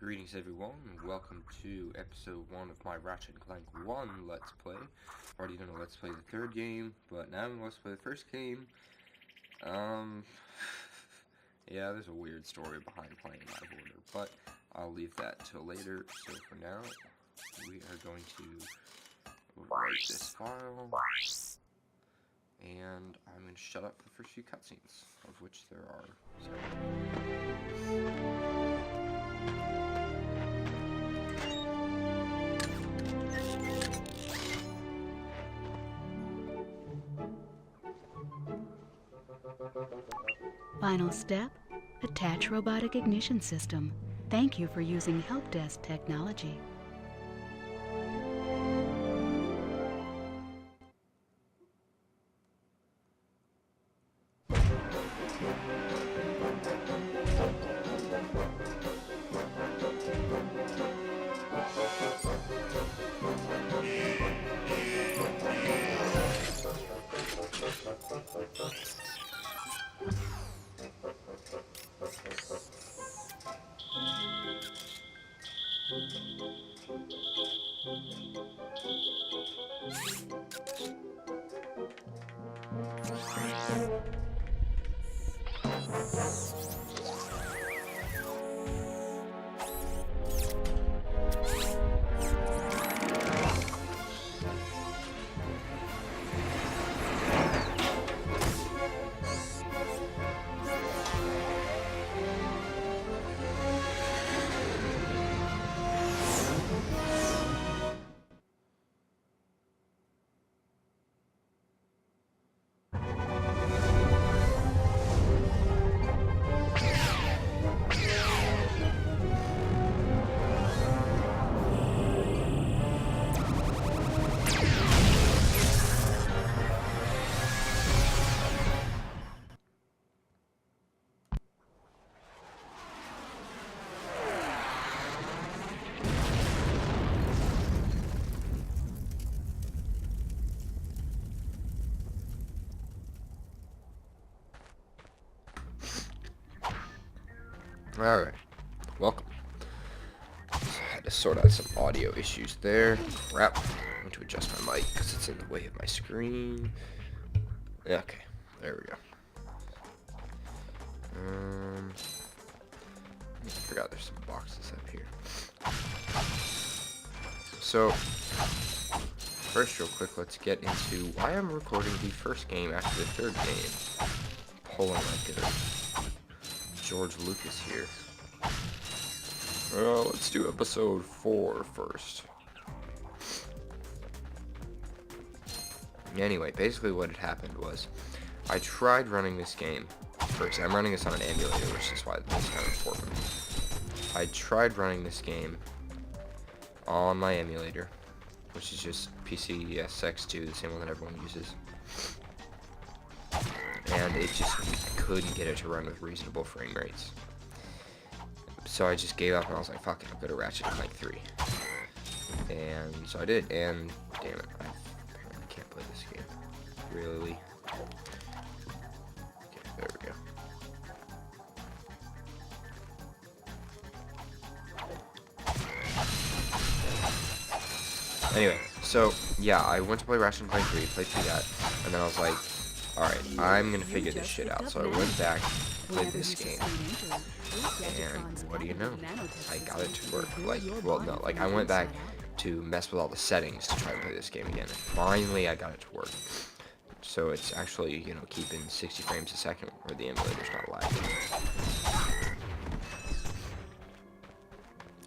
Greetings everyone, and welcome to episode 1 of my Ratchet and Clank 1 Let's Play. I've already done a Let's Play the third game, but now I'm going to Let's Play the first game. Yeah, there's a weird story behind playing out of order, but I'll leave that till later. So for now, we are going to write this file, and I'm going to shut up the first few cutscenes, of which there are several. Final step, attach robotic ignition system. Thank you for using help desk technology. Alright, welcome. I had to sort out some audio issues there. Crap. I need to adjust my mic because it's in the way of my screen. Okay, there we go. I forgot there's some boxes up here. So, first real quick, let's get into why I'm recording the first game after the third game. Pulling like a George Lucas here. Well, let's do episode 4 first. Anyway, basically what had happened was I tried running this game first. I'm running this on an emulator, which is why this is kind of important. I tried running this game on my emulator, which is just PCSX2, the same one that everyone uses. And it just, I couldn't get it to run with reasonable frame rates. So I just gave up and I was like, fuck it, I'll go to Ratchet and Clank 3. And so I did, and damn it, I apparently can't play this game. Really? Okay, there we go. Anyway, so yeah, I went to play Ratchet and Clank 3, played through that, and then I was like, alright, I'm gonna figure this shit out. So I went back, played this game, and what do you know? I got it to work. Like, well, no, like I went back to mess with all the settings to try to play this game again. And finally, I got it to work. So it's actually, you know, keeping 60 frames a second where the emulator's not lagging.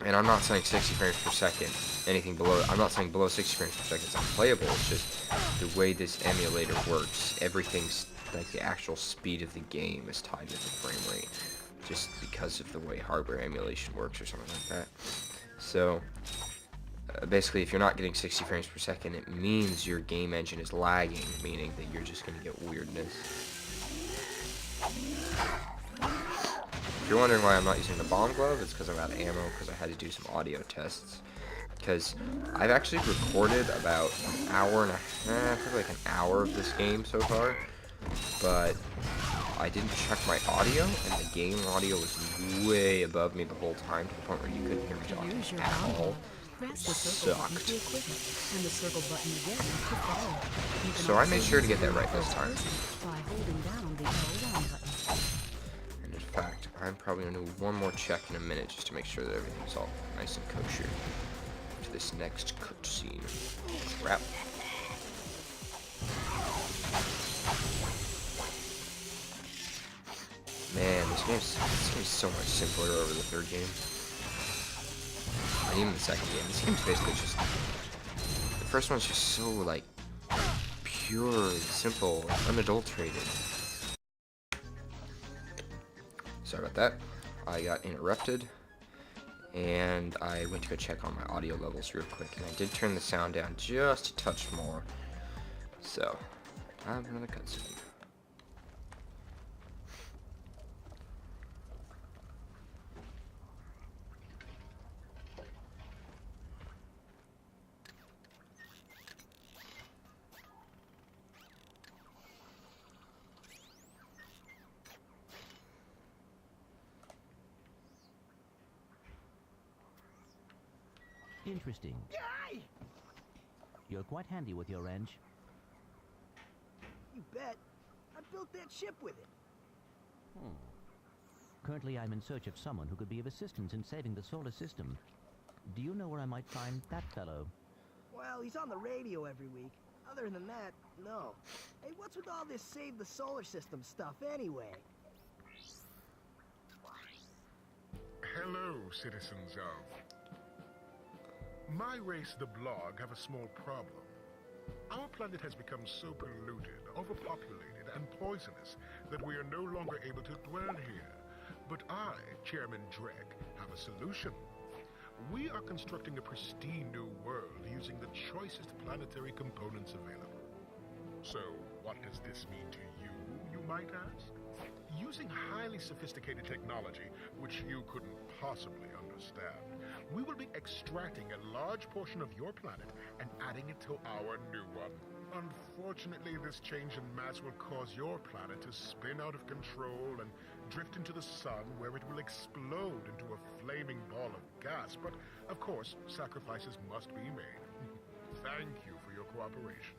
And I'm not saying 60 frames per second, anything below, I'm not saying below 60 frames per second is unplayable, it's just the way this emulator works, everything's, like the actual speed of the game is tied with the frame rate, just because of the way hardware emulation works or something like that. So, basically if you're not getting 60 frames per second, it means your game engine is lagging, meaning that you're just going to get weirdness. If you're wondering why I'm not using the bomb glove, it's because I'm out of ammo, because I had to do some audio tests. Because I've actually recorded about an hour and a half, probably like an hour of this game so far, but I didn't check my audio, and the game audio was way above me the whole time, to the point where you couldn't hear me To talking use your at round all. press the circle button to Sucked. equip it, and the circle button again to follow. You can So I also made sure to use get that it right in this first time. person by holding down the L1 button. And in fact, I'm probably going to do one more check in a minute just to make sure that everything's all nice and kosher to this next cutscene. Crap. Man, this game's so much simpler over the third game. And even the second game. This game's basically just... The first one's just so, like, pure and simple, unadulterated. Sorry about that. I got interrupted, and I went to go check on my audio levels real quick, and I did turn the sound down just a touch more. So, time for another cutscene. Interesting. You're quite handy with your wrench. You bet. I built that ship with it. Currently, I'm in search of someone who could be of assistance in saving the solar system. Do you know where I might find that fellow? Well, he's on the radio every week. Other than that, no. Hey, what's with all this save the solar system stuff anyway? Hello, citizens of... My race, the Blog, have a small problem. Our planet has become so polluted, overpopulated, and poisonous that we are no longer able to dwell here. But I, Chairman Drek, have a solution. We are constructing a pristine new world using the choicest planetary components available. So, what does this mean to you, you might ask? Using highly sophisticated technology, which you couldn't possibly understand, we will be extracting a large portion of your planet and adding it to our new one. Unfortunately, this change in mass will cause your planet to spin out of control and drift into the sun, where it will explode into a flaming ball of gas. But, of course, sacrifices must be made. Thank you for your cooperation.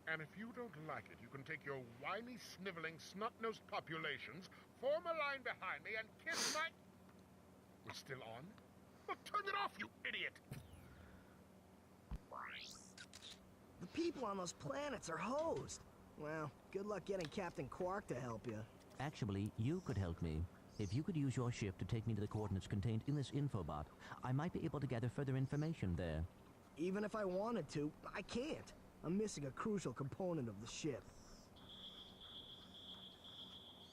And if you don't like it, you can take your whiny, sniveling, snot-nosed populations, form a line behind me, and kiss my... We're still on? Well, turn it off, you idiot! The people on those planets are hosed. Well, good luck getting Captain Quark to help you. Actually, you could help me. If you could use your ship to take me to the coordinates contained in this infobot, I might be able to gather further information there. Even if I wanted to, I can't. I'm missing a crucial component of the ship.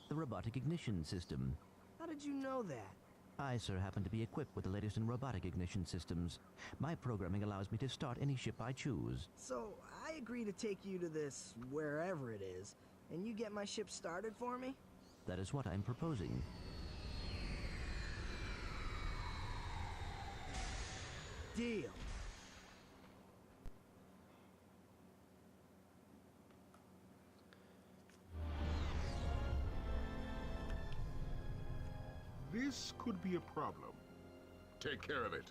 The robotic ignition system. How did you know that? I, sir, happen to be equipped with the latest in robotic ignition systems. My programming allows me to start any ship I choose. So, I agree to take you to this, wherever it is, and you get my ship started for me? That is what I'm proposing. Deal. This could be a problem. Take care of it.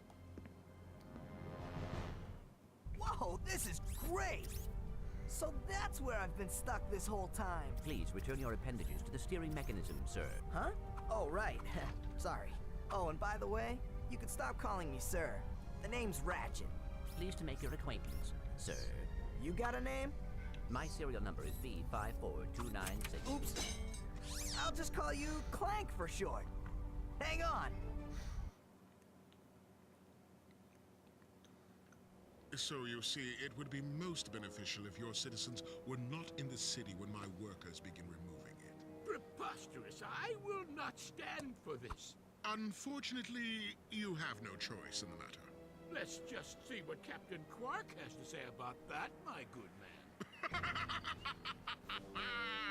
Whoa, this is great! So that's where I've been stuck this whole time. Please return your appendages to the steering mechanism, sir. Huh? Oh, right. Sorry. Oh, and by the way, you can stop calling me sir. The name's Ratchet. Pleased to make your acquaintance, sir. You got a name? My serial number is V54296. Oops. I'll just call you Clank for short. Hang on. So you see, it would be most beneficial if your citizens were not in the city when my workers begin removing it. Preposterous! I will not stand for this. Unfortunately, you have no choice in the matter. Let's just see what Captain Quark has to say about that, my good man.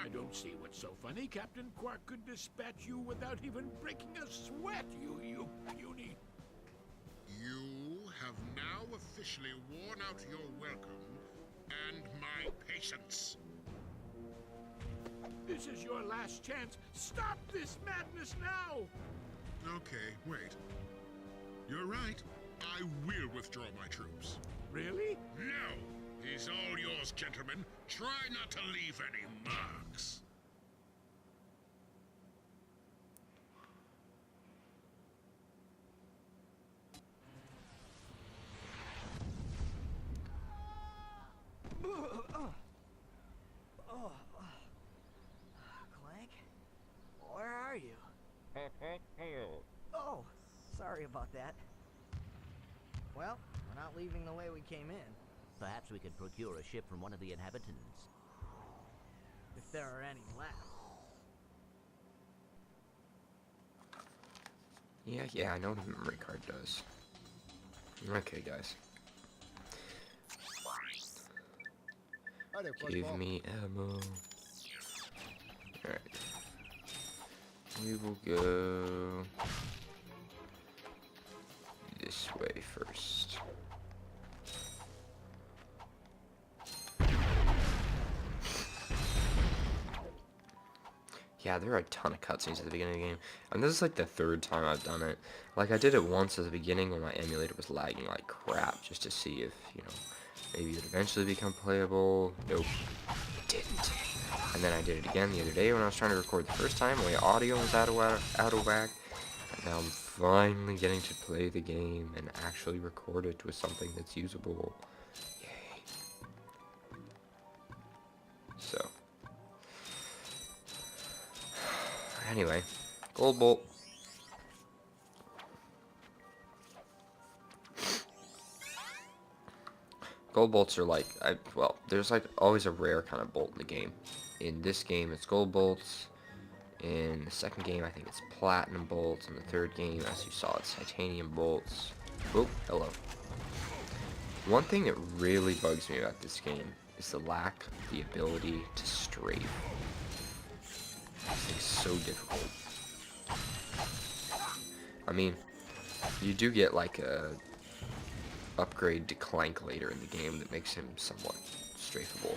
I don't see what's so funny. Captain Quark could dispatch you without even breaking a sweat, you puny... You have now officially worn out your welcome and my patience. This is your last chance. Stop this madness now! Okay, wait. You're right. I will withdraw my troops. Really? No! He's all yours, gentlemen. Try not to leave any marks. Clank? Where are you? Oh, sorry about that. Well, we're not leaving the way we came in. Perhaps we could procure a ship from one of the inhabitants. If there are any left. Yeah, I know what a memory card does. Okay, guys. Give me ammo. Alright. We will go this way first. Yeah, there are a ton of cutscenes at the beginning of the game. And this is like the third time I've done it. Like, I did it once at the beginning when my emulator was lagging like crap, just to see if, you know, maybe it would eventually become playable. Nope, it didn't. And then I did it again the other day when I was trying to record the first time. My audio was out of whack. And now I'm finally getting to play the game and actually record it with something that's usable. Yay. So. Anyway, gold bolt. Gold bolts are like, well, there's like always a rare kind of bolt in the game. In this game, it's gold bolts. In the second game, I think it's platinum bolts. In the third game, as you saw, it's titanium bolts. Oh, hello. One thing that really bugs me about this game is the lack of the ability to strafe. It's so difficult. I mean, you do get like a upgrade to Clank later in the game that makes him somewhat strafable.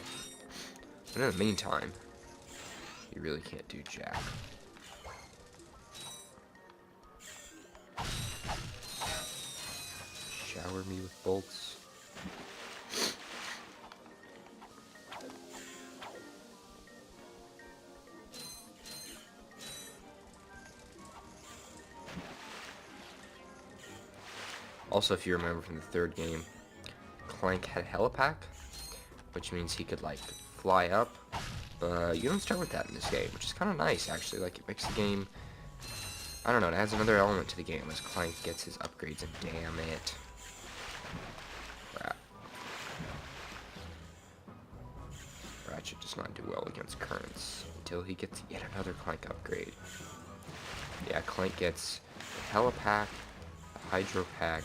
But in the meantime, you really can't do jack. Shower me with bolts. Also, if you remember from the third game, Clank had a helipack, which means he could, like, fly up, but you don't start with that in this game, which is kind of nice, actually. Like, it makes the game, I don't know, it adds another element to the game as Clank gets his upgrades, and damn it. Crap. Ratchet does not do well against currents until he gets yet another Clank upgrade. Yeah, Clank gets a helipack, a hydro pack,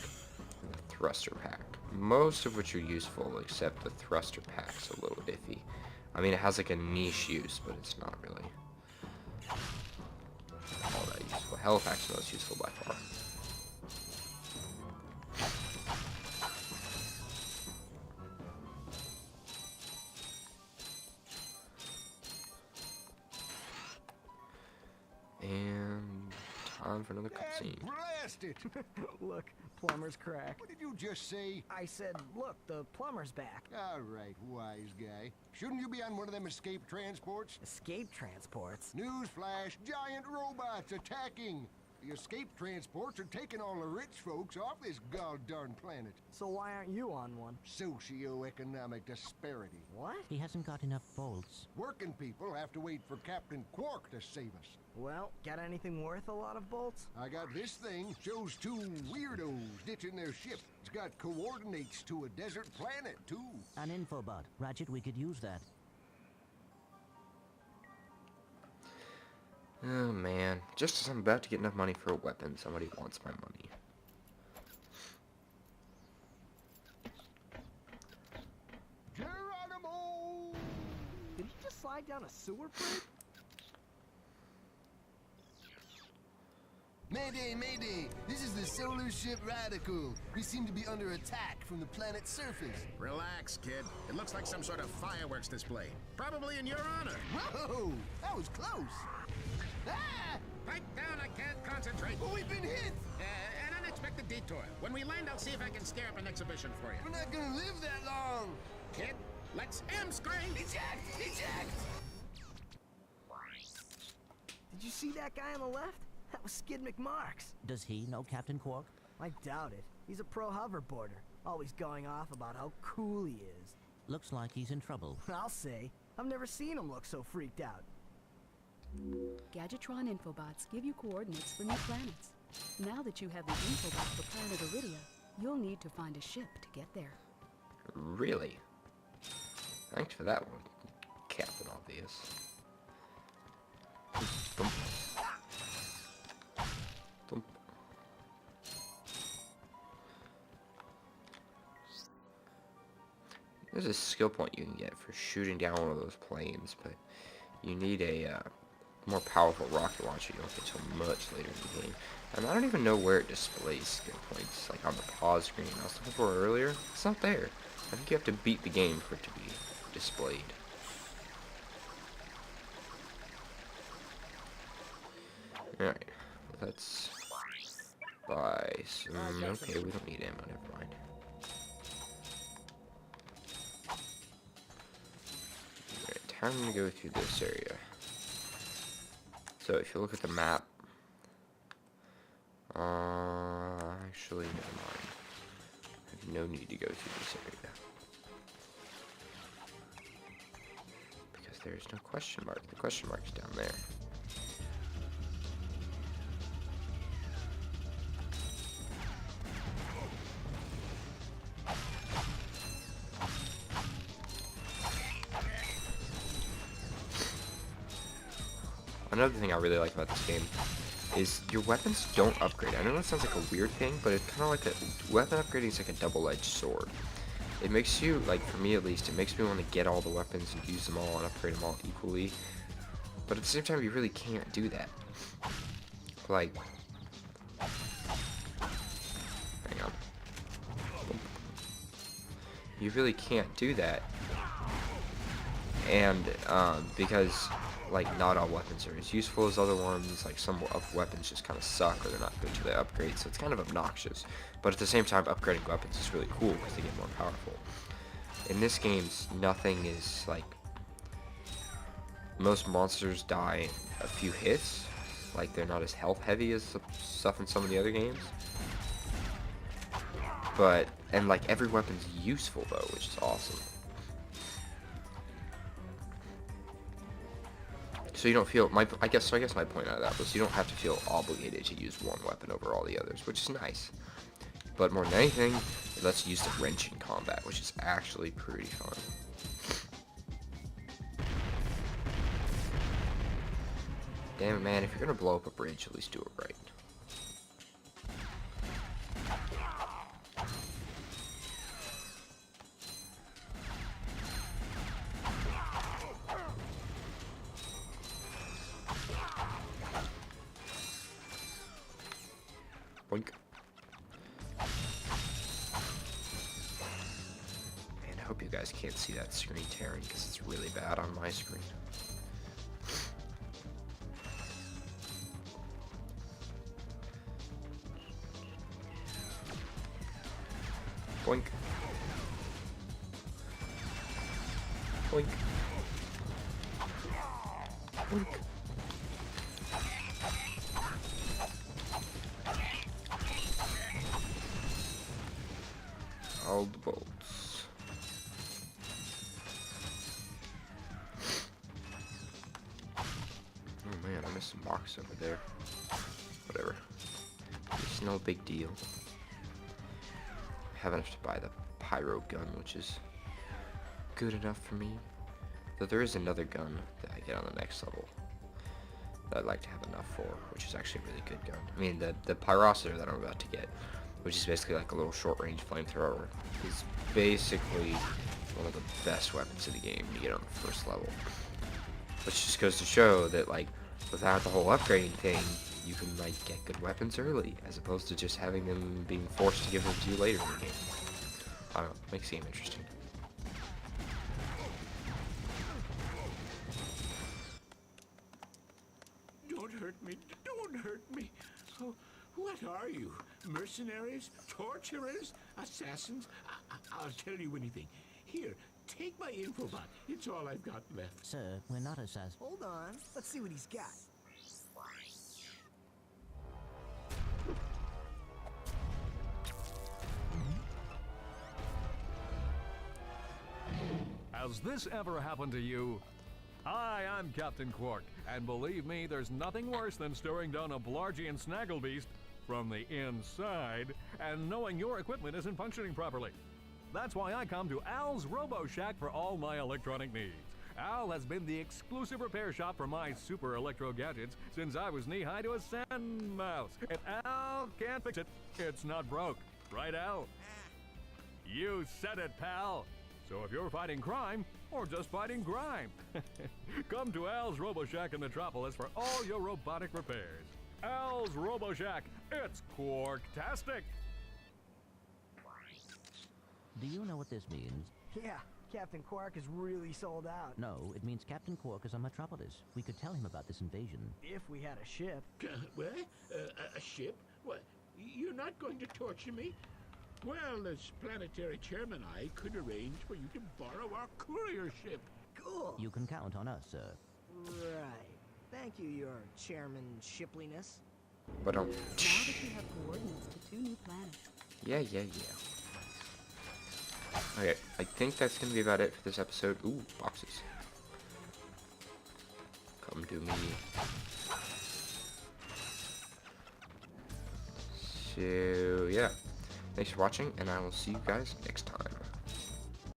and a thruster pack. Most of which are useful, except the thruster pack's a little iffy. I mean, it has like a niche use, but it's not really all that useful. Helipack's the most useful by far. And time for another cutscene. Blast it! Look, plumber's crack. What did you just say? I said, look, the plumber's back. All right, wise guy. Shouldn't you be on one of them escape transports? Escape transports? Newsflash, giant robots attacking! The escape transports are taking all the rich folks off this god-darn planet. So why aren't you on one? Socioeconomic disparity. What? He hasn't got enough bolts. Working people have to wait for Captain Quark to save us. Well, got anything worth a lot of bolts? I got this thing. Shows two weirdos ditching their ship. It's got coordinates to a desert planet, too. An infobot. Ratchet, we could use that. Oh man, just as I'm about to get enough money for a weapon, somebody wants my money. Geronimo! Did he just slide down a sewer pipe? Mayday, mayday! This is is the solar ship Radical. We seem to be under attack from the planet's surface. Relax, kid. It looks like some sort of fireworks display. Probably in your honor. Whoa! That was close. Ah! Pipe down, I can't concentrate. Oh, we've been hit! An unexpected detour. When we land, I'll see if I can scare up an exhibition for you. We're not gonna live that long. Kid, let's M-screen! Eject! Eject! Did you see that guy on the left? That was Skid McMarks. Does he know Captain Quark? I doubt it. He's a pro hoverboarder, always going off about how cool he is. Looks like he's in trouble. I'll say. I've never seen him look so freaked out. Gadgetron infobots give you coordinates for new planets. Now that you have the infobot for planet Iridia, you'll need to find a ship to get there. Really? Thanks for that one, Captain Obvious. Thump. Thump. There's a skill point you can get for shooting down one of those planes, but you need a more powerful rocket launcher. You don't get till much later in the game. And I don't even know where it displays skill points, like on the pause screen I was looking for earlier. It's not there. I think you have to beat the game for it to be displayed. Alright, let's buy some. Okay, we don't need ammo, never mind. Alright, time to go through this area. So if you look at the map, actually, never mind. I have no need to go through this area. Because there's no question mark. The question mark's down there. Another thing I really like about this game is your weapons don't upgrade. I know that sounds like a weird thing, but it's kind of like a weapon upgrading is like a double-edged sword. It makes you, like for me at least, it makes me want to get all the weapons and use them all and upgrade them all equally. But at the same time, you really can't do that. Like, hang on. You really can't do that. And because like not all weapons are as useful as other ones, like some of weapons just kind of suck or they're not good to the upgrade, so it's kind of obnoxious. But at the same time, upgrading weapons is really cool because they get more powerful. In this game, nothing is like, most monsters die a few hits, like they're not as health heavy as the stuff in some of the other games. But, and like every weapon's useful though, which is awesome. So you don't feel, I guess my point out of that was you don't have to feel obligated to use one weapon over all the others, which is nice. But more than anything, it lets you use the wrench in combat, which is actually pretty fun. Damn it, man, if you're gonna blow up a bridge, at least do it right. Boink. Man, I hope you guys can't see that screen tearing because it's really bad on my screen. Boink. Boink. Boink. All the bolts. Oh man, I missed some box over there. Whatever. It's no big deal. I have enough to buy the pyro gun, which is good enough for me. Though there is another gun that I get on the next level that I'd like to have enough for, which is actually a really good gun. I mean, the pyrometer that I'm about to get, which is basically like a little short-range flamethrower, is basically one of the best weapons in the game to get on the first level. Which just goes to show that, like, without the whole upgrading thing, you can like get good weapons early, as opposed to just having them being forced to give them to you later in the game. I don't know, makes the game interesting. Don't hurt me. Don't hurt me. Oh, what are you? Mercenaries? Torturers? Assassins? I'll tell you anything. Here, take my infobot. It's all I've got left. Sir, we're not assassins. Hold on. Let's see what he's got. Has this ever happened to you? Hi, I'm Captain Quark, and believe me, there's nothing worse than staring down a Blargian snagglebeast from the inside and knowing your equipment isn't functioning properly. That's why I come to Al's Robo Shack for all my electronic needs. Al has been the exclusive repair shop for my super electro gadgets since I was knee-high to a sand mouse. If Al can't fix it, it's not broke. Right, Al? You said it, pal. So if you're fighting crime, or just fighting grime, come to Al's RoboShack in Metropolis for all your robotic repairs. Al's RoboShack, it's Quarktastic! Do you know what this means? Yeah, Captain Quark is really sold out. No, it means Captain Quark is on Metropolis. We could tell him about this invasion. If we had a ship. What? A ship? What? You're not going to torture me? Well, as planetary chairman, I could arrange for you to borrow our courier ship. Cool. You can count on us, sir. Right. Thank you, your chairman shipliness. But Now that you have coordinates to 2 new planets, yeah. Okay, I think that's gonna be about it for this episode. Ooh, boxes. Come to me. So yeah, thanks for watching, and I will see you guys next time.